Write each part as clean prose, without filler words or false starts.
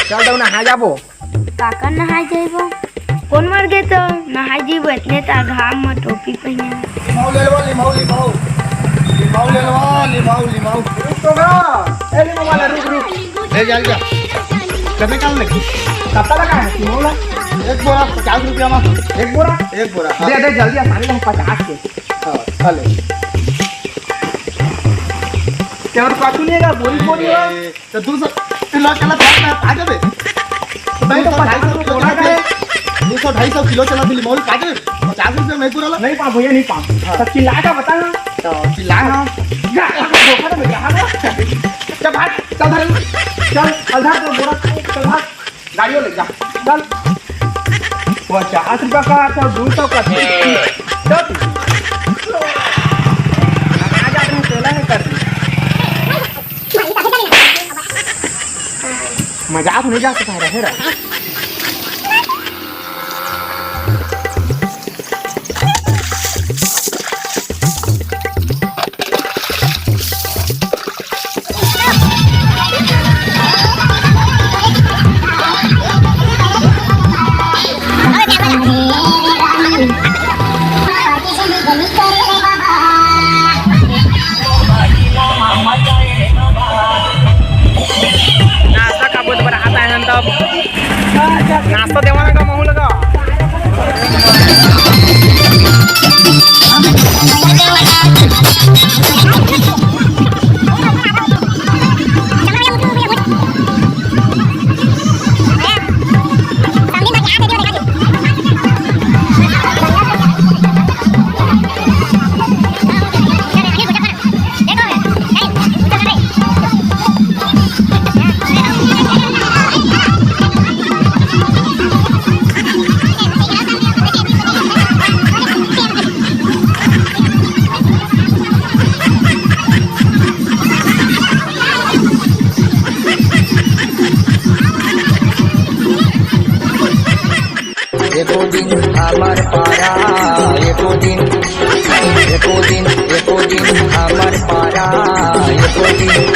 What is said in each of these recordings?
चल तो नहा जाबो काका नहाय जाइबो कौन मर गए तो नहाय जाइबो इतने ता घाम में टोपी पहने लिमाऊ ले लो लिमाऊ लिमाऊ लिमाऊ ले लो लिमाऊ लिमाऊ रुक तो गा ए लिमाऊ वाला रुक ले जा कितने काम लगी कितना लगा है लिमाऊ ला एक बोरा 50 रुपया में एक बोरा दे दे जल्दी आसानी हम 50 के हां चले क्या और काटू नहीं है बोरी बोरी तो दूसरा किलो चला आ जाबे नहीं तो 50 रुपया बोला है 200 250 किलो चला दिली मौल काटे 50 रुपया नहीं पूरा नहीं पा भैया नहीं पा तो चिल्ला का बता ना तो चिल्ला हां धोखा में रहा ना चल भाग चल धर चल आधार तो बोरा चल भाग गाड़ियों ले जा चल 50 रुपया का तो 200 का चल आ जा तुम चला है कर मजाक नहीं जा सकता है रा नाश्ता देवाना का महू लगा एको दिन हमार पारा एको दिन हमार पारा एको दिन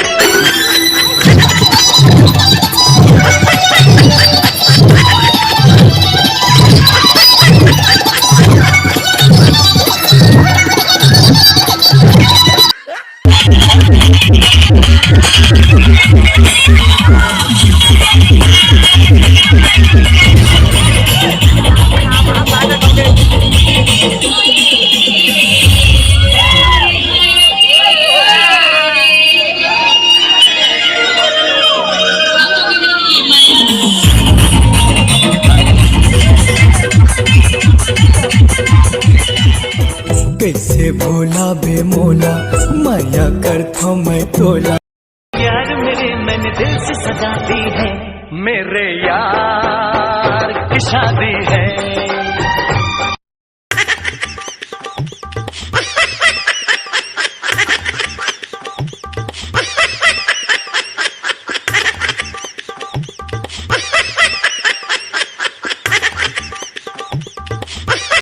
कैसे भोला बेमोला माया करता मैं तोला यार मेरे मैंने दिल से सजा दी है मेरे यार की शादी है।